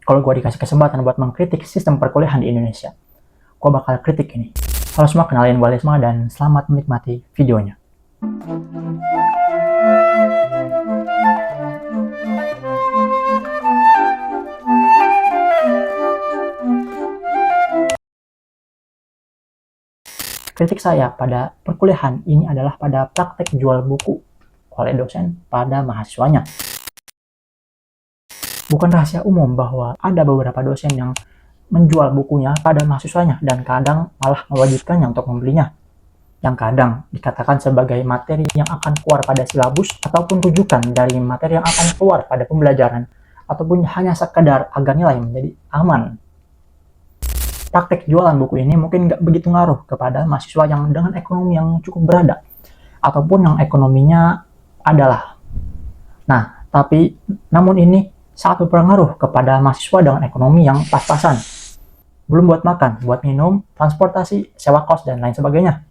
kalau gue dikasih kesempatan buat mengkritik sistem perkuliahan di Indonesia, gue bakal kritik ini. Halo semua, kenalin gue Lesma dan selamat menikmati videonya. Kritik saya pada perkuliahan ini adalah pada praktek jual buku oleh dosen pada mahasiswanya. Bukan rahasia umum bahwa ada beberapa dosen yang menjual bukunya pada mahasiswanya dan kadang malah mewajibkannya untuk membelinya. Yang kadang dikatakan sebagai materi yang akan keluar pada silabus ataupun rujukan dari materi yang akan keluar pada pembelajaran ataupun hanya sekedar agar nilai menjadi aman. Praktek jualan buku ini mungkin nggak begitu ngaruh kepada mahasiswa yang dengan ekonomi yang cukup berada ataupun yang ekonominya adalah. Nah, tapi namun ini sangat berpengaruh kepada mahasiswa dengan ekonomi yang pas-pasan. Belum buat makan, buat minum, transportasi, sewa kos, dan lain sebagainya.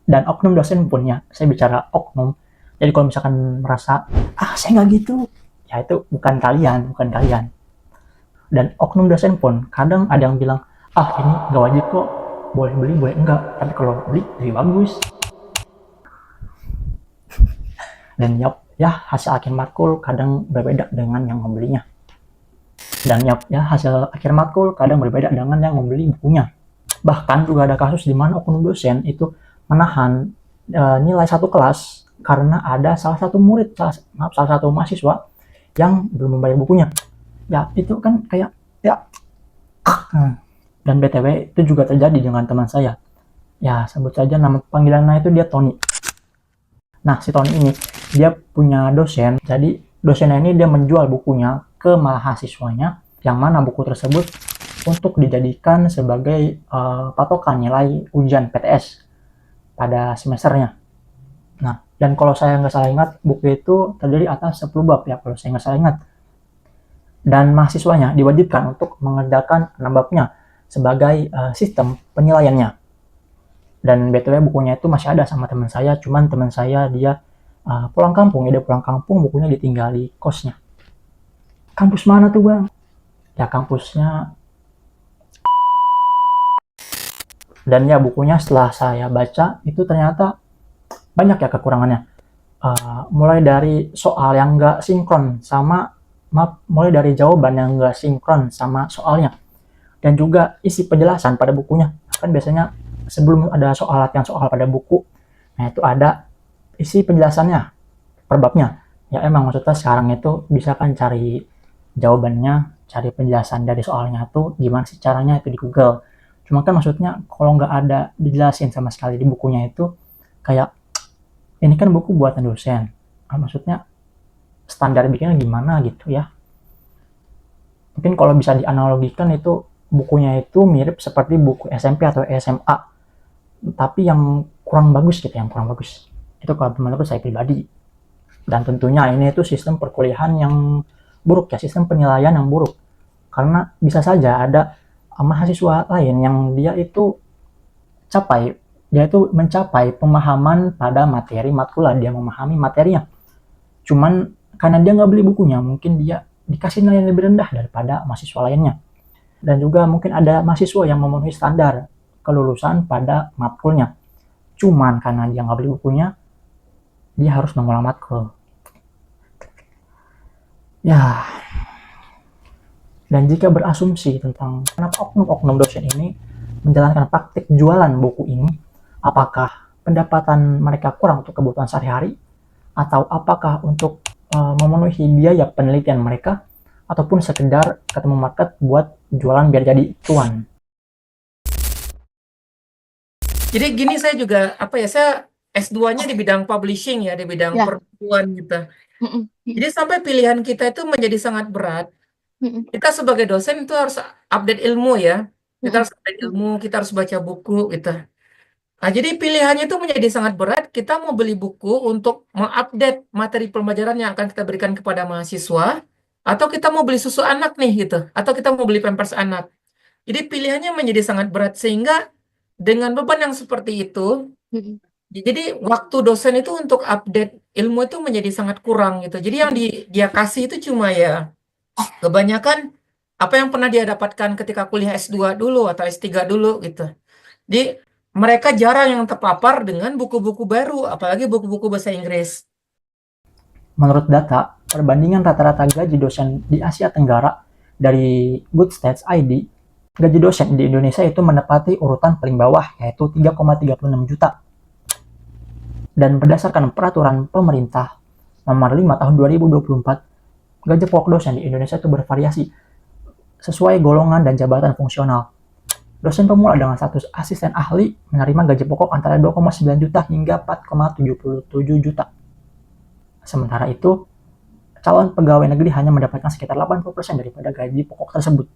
Dan oknum dosen punya, saya bicara oknum. Jadi kalau misalkan merasa, saya nggak gitu, ya itu bukan kalian. Dan oknum dosen pun kadang ada yang bilang, ini nggak wajib kok, boleh beli, boleh enggak. Tapi kalau beli, lebih bagus. Dan ya hasil akhir matkul kadang berbeda dengan yang membelinya. Dan ya hasil akhir matkul kadang berbeda dengan yang membeli bukunya. Bahkan juga ada kasus di mana oknum dosen itu menahan nilai satu kelas karena ada salah satu mahasiswa yang belum membayar bukunya. Ya itu kan kayak ya. Dan BTW itu juga terjadi dengan teman saya. Ya sebut saja nama panggilannya itu dia Tony. Nah si Tony ini dia punya dosen, jadi dosennya ini dia menjual bukunya ke mahasiswanya, yang mana buku tersebut untuk dijadikan sebagai patokan nilai ujian PTS pada semesternya. Nah, dan kalau saya nggak salah ingat, buku itu terdiri atas 10 bab ya, kalau saya nggak salah ingat. Dan mahasiswanya diwajibkan untuk mengerjakan 6 babnya sebagai sistem penilaiannya. Dan BTW bukunya itu masih ada sama teman saya, cuman teman saya dia pulang kampung, bukunya ditinggal di kosnya. Kampus mana tuh bang? Ya kampusnya. Dan ya bukunya setelah saya baca itu ternyata banyak ya kekurangannya. Mulai dari soal yang nggak sinkron sama, mulai dari jawaban yang nggak sinkron sama soalnya. Dan juga isi penjelasan pada bukunya. Kan biasanya sebelum ada latihan soal pada buku, nah itu ada isi penjelasannya per babnya. Ya emang maksudnya sekarang itu bisa kan cari jawabannya, cari penjelasan dari soalnya tuh gimana sih caranya itu di Google. Cuma kan maksudnya kalau nggak ada dijelasin sama sekali di bukunya itu kayak ini kan buku buatan dosen. Maksudnya standar bikinnya gimana gitu ya. Mungkin kalau bisa dianalogikan itu bukunya itu mirip seperti buku SMP atau SMA, tapi yang kurang bagus gitu, yang kurang bagus. Itu kalau menurut saya pribadi. Dan tentunya ini itu sistem perkuliahan yang buruk ya, sistem penilaian yang buruk. Karena bisa saja ada mahasiswa lain yang dia itu mencapai pemahaman pada materi matkulah, dia memahami materinya. Cuman karena dia nggak beli bukunya, mungkin dia dikasih nilai yang lebih rendah daripada mahasiswa lainnya. Dan juga mungkin ada mahasiswa yang memenuhi standar kelulusan pada matkulnya. Cuman karena dia nggak beli bukunya, dia harus mengulang matkul. Ya, dan jika berasumsi tentang kenapa oknum-oknum dosen ini menjalankan praktik jualan buku ini, apakah pendapatan mereka kurang untuk kebutuhan sehari-hari, atau apakah untuk memenuhi biaya penelitian mereka, ataupun sekedar ketemu market buat jualan biar jadi cuan. Jadi gini saya juga saya S2-nya di bidang publishing ya, di bidang Ya. perbukuan gitu. Mm-mm. Jadi sampai pilihan kita itu menjadi sangat berat. Mm-mm. Kita sebagai dosen itu harus update ilmu ya. Kita Mm-mm. harus update ilmu, kita harus baca buku gitu. Nah, jadi pilihannya itu menjadi sangat berat. Kita mau beli buku untuk mengupdate materi pembelajaran yang akan kita berikan kepada mahasiswa, atau kita mau beli susu anak nih gitu, atau kita mau beli pampers anak. Jadi pilihannya menjadi sangat berat sehingga dengan beban yang seperti itu, Mm-mm. jadi waktu dosen itu untuk update ilmu itu menjadi sangat kurang gitu. Jadi yang dia kasih itu cuma ya kebanyakan apa yang pernah dia dapatkan ketika kuliah S2 dulu atau S3 dulu gitu. Jadi mereka jarang yang terpapar dengan buku-buku baru, apalagi buku-buku bahasa Inggris. Menurut data, perbandingan rata-rata gaji dosen di Asia Tenggara dari Good Stats ID, gaji dosen di Indonesia itu menepati urutan paling bawah, yaitu 3,36 juta. Dan berdasarkan peraturan pemerintah nomor 5 tahun 2024, gaji pokok dosen di Indonesia itu bervariasi sesuai golongan dan jabatan fungsional. Dosen pemula dengan status asisten ahli menerima gaji pokok antara 2,9 juta hingga 4,77 juta. Sementara itu, calon pegawai negeri hanya mendapatkan sekitar 80% daripada gaji pokok tersebut.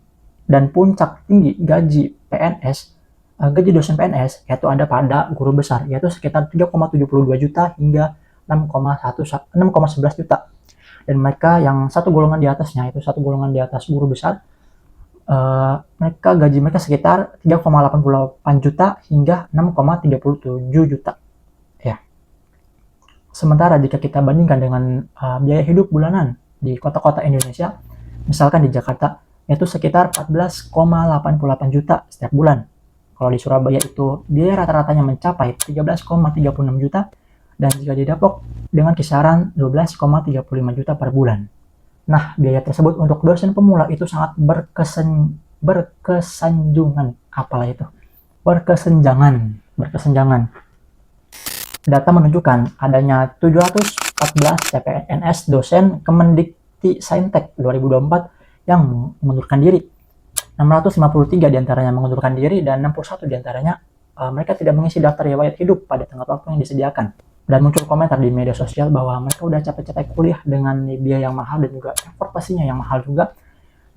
Dan puncak tinggi gaji PNS, gaji dosen PNS, yaitu ada pada guru besar, yaitu sekitar 3,72 juta hingga 6,11 juta. Dan mereka yang satu golongan di atasnya, itu satu golongan di atas guru besar, gaji mereka sekitar 3,88 juta hingga 6,37 juta. Ya. Sementara jika kita bandingkan dengan biaya hidup bulanan di kota-kota Indonesia, misalkan di Jakarta, yaitu sekitar 14,88 juta setiap bulan. Kalau di Surabaya itu biaya rata-ratanya mencapai 13,36 juta, dan jika di Depok dengan kisaran 12,35 juta per bulan. Nah, biaya tersebut untuk dosen pemula itu sangat berkesenjangan. Apalah itu? Berkesenjangan. Data menunjukkan adanya 714 CPNS dosen Kemendikti Saintek 2024 yang mengundurkan diri. 653 diantaranya mengundurkan diri dan 61 diantaranya mereka tidak mengisi daftar riwayat hidup pada tenggat waktu yang disediakan. Dan muncul komentar di media sosial bahwa mereka udah capek-capek kuliah dengan biaya yang mahal dan juga effort pastinya yang mahal juga,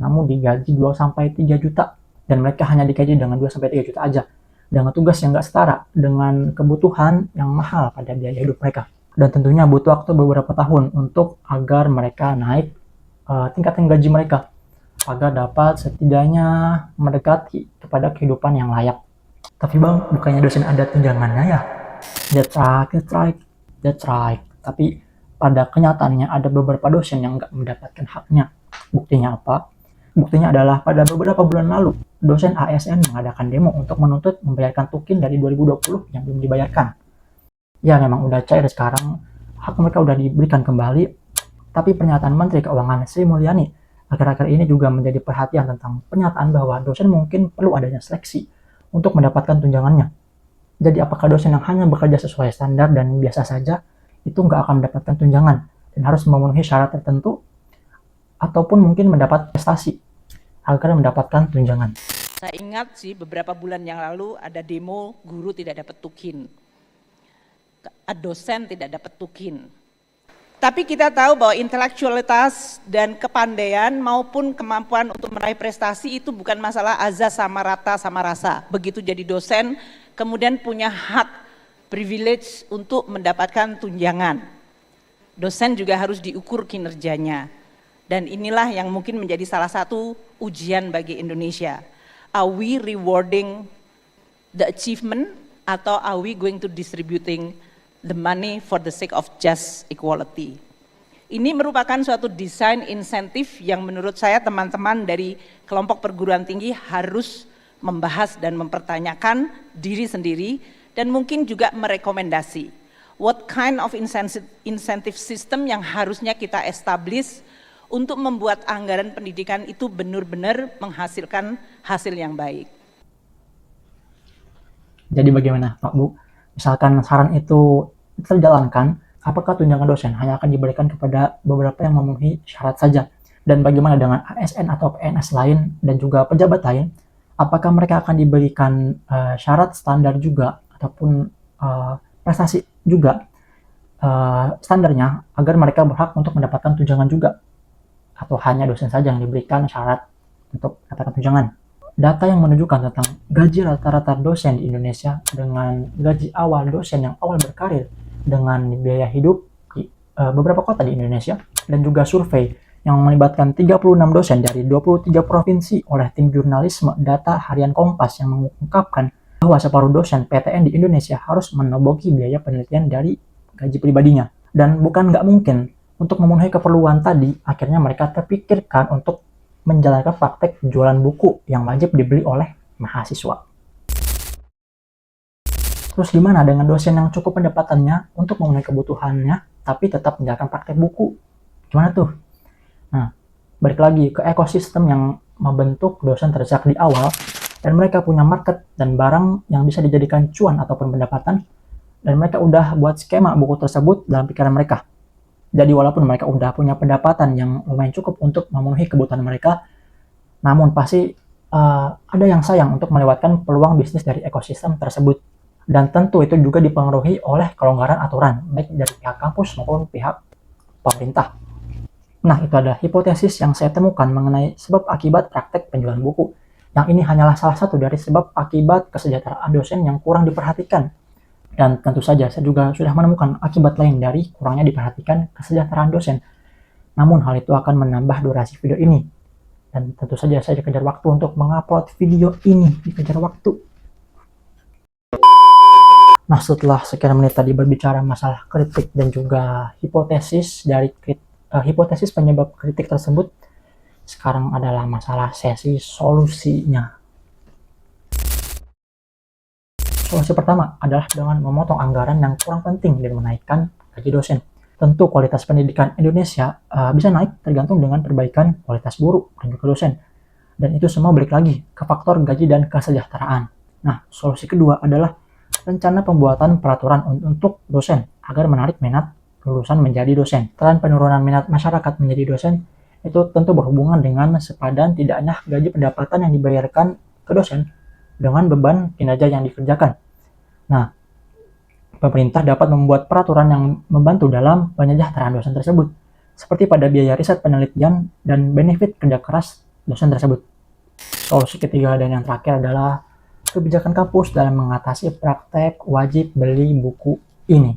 namun digaji 2-3 juta, dan mereka hanya digaji dengan 2-3 juta aja, dengan tugas yang nggak setara dengan kebutuhan yang mahal pada biaya hidup mereka. Dan tentunya butuh waktu beberapa tahun untuk agar mereka naik tingkatan gaji mereka, agar dapat setidaknya mendekati kepada kehidupan yang layak. Tapi bang, bukannya dosen ada tunjangannya ya? That's right. Tapi pada kenyataannya ada beberapa dosen yang nggak mendapatkan haknya. Buktinya apa? Buktinya adalah pada beberapa bulan lalu, dosen ASN mengadakan demo untuk menuntut membayarkan tukin dari 2020 yang belum dibayarkan. Ya memang udah cair sekarang, hak mereka udah diberikan kembali, tapi pernyataan Menteri Keuangan Sri Mulyani akhir-akhir ini juga menjadi perhatian tentang pernyataan bahwa dosen mungkin perlu adanya seleksi untuk mendapatkan tunjangannya. Jadi apakah dosen yang hanya bekerja sesuai standar dan biasa saja itu nggak akan mendapatkan tunjangan dan harus memenuhi syarat tertentu, ataupun mungkin mendapat prestasi agar mendapatkan tunjangan? Saya ingat sih beberapa bulan yang lalu ada demo guru tidak dapat tukin, dosen tidak dapat tukin. Tapi kita tahu bahwa intelektualitas dan kepandaian maupun kemampuan untuk meraih prestasi itu bukan masalah azas sama rata sama rasa. Begitu jadi dosen, kemudian punya hak, privilege untuk mendapatkan tunjangan. Dosen juga harus diukur kinerjanya. Dan inilah yang mungkin menjadi salah satu ujian bagi Indonesia. Are we rewarding the achievement atau are we going to distributing the money for the sake of just equality? Ini merupakan suatu desain insentif yang menurut saya teman-teman dari kelompok perguruan tinggi harus membahas dan mempertanyakan diri sendiri dan mungkin juga merekomendasi what kind of incentive system yang harusnya kita establish untuk membuat anggaran pendidikan itu benar-benar menghasilkan hasil yang baik. Jadi bagaimana Pak Bu? Misalkan saran itu terjalankan, apakah tunjangan dosen hanya akan diberikan kepada beberapa yang memenuhi syarat saja? Dan bagaimana dengan ASN atau PNS lain dan juga pejabat lain? Apakah mereka akan diberikan syarat standar juga ataupun prestasi juga standarnya agar mereka berhak untuk mendapatkan tunjangan juga? Atau hanya dosen saja yang diberikan syarat untuk mendapatkan tunjangan? Data yang menunjukkan tentang gaji rata-rata dosen di Indonesia dengan gaji awal dosen yang awal berkarir dengan biaya hidup di beberapa kota di Indonesia, dan juga survei yang melibatkan 36 dosen dari 23 provinsi oleh tim jurnalisme Data Harian Kompas yang mengungkapkan bahwa separuh dosen PTN di Indonesia harus menoboki biaya penelitian dari gaji pribadinya. Dan bukan nggak mungkin untuk memenuhi keperluan tadi, akhirnya mereka terpikirkan untuk menjalankan praktek jualan buku yang wajib dibeli oleh mahasiswa. Terus gimana dengan dosen yang cukup pendapatannya untuk memenuhi kebutuhannya, tapi tetap menjalankan praktek buku? Gimana tuh? Nah, balik lagi ke ekosistem yang membentuk dosen tersejak di awal, dan mereka punya market dan barang yang bisa dijadikan cuan ataupun pendapatan, dan mereka udah buat skema buku tersebut dalam pikiran mereka. Jadi walaupun mereka udah punya pendapatan yang lumayan cukup untuk memenuhi kebutuhan mereka, namun pasti ada yang sayang untuk melewatkan peluang bisnis dari ekosistem tersebut. Dan tentu itu juga dipengaruhi oleh kelonggaran aturan, baik dari pihak kampus maupun pihak pemerintah. Nah, itu ada hipotesis yang saya temukan mengenai sebab akibat praktek penjualan buku. Yang ini hanyalah salah satu dari sebab akibat kesejahteraan dosen yang kurang diperhatikan. Dan tentu saja saya juga sudah menemukan akibat lain dari kurangnya diperhatikan kesejahteraan dosen. Namun hal itu akan menambah durasi video ini. Dan tentu saja saya dikejar waktu untuk mengupload video ini, dikejar waktu. Nah, setelah sekian menit tadi berbicara masalah kritik dan juga hipotesis dari hipotesis penyebab kritik tersebut, sekarang adalah masalah sesi solusinya. Solusi pertama adalah dengan memotong anggaran yang kurang penting dan menaikkan gaji dosen. Tentu kualitas pendidikan Indonesia bisa naik tergantung dengan perbaikan kualitas guru dan juga dosen. Dan itu semua balik lagi ke faktor gaji dan kesejahteraan. Nah, solusi kedua adalah rencana pembuatan peraturan untuk dosen agar menarik minat lulusan menjadi dosen. Tren penurunan minat masyarakat menjadi dosen itu tentu berhubungan dengan sepadan tidaknya gaji pendapatan yang dibayarkan ke dosen dengan beban kinerja yang dikerjakan. Nah, pemerintah dapat membuat peraturan yang membantu dalam penyejahteraan dosen tersebut, seperti pada biaya riset penelitian dan benefit kerja keras dosen tersebut. Solusi ketiga dan yang terakhir adalah kebijakan kampus dalam mengatasi praktek wajib beli buku ini.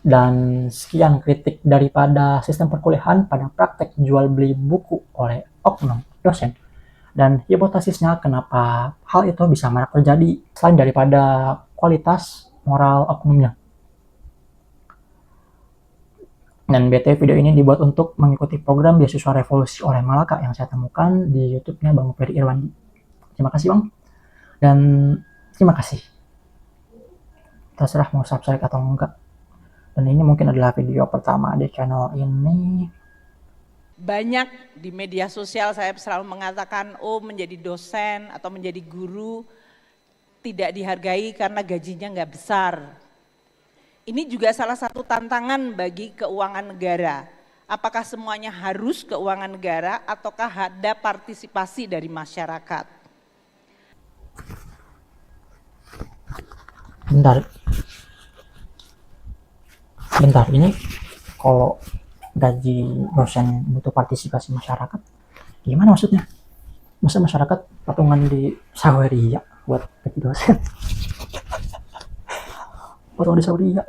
Dan sekian kritik daripada sistem perkuliahan pada praktek jual beli buku oleh oknum dosen. Dan hipotesisnya kenapa hal itu bisa marak terjadi selain daripada kualitas moral oknumnya. Dan BTW video ini dibuat untuk mengikuti program beasiswa revolusi oleh Malaka yang saya temukan di YouTube-nya Bang Ferry Irwandi. Terima kasih Bang. Dan terima kasih. Terserah mau subscribe atau enggak. Dan ini mungkin adalah video pertama di channel ini. Banyak di media sosial saya selalu mengatakan, oh menjadi dosen atau menjadi guru tidak dihargai karena gajinya nggak besar. Ini juga salah satu tantangan bagi keuangan negara. Apakah semuanya harus keuangan negara ataukah ada partisipasi dari masyarakat? Bentar, ini kalau gaji dosen butuh partisipasi masyarakat, gimana maksudnya? Masa masyarakat patungan di Saweria buat gaji dosen? Patungan di Saweria?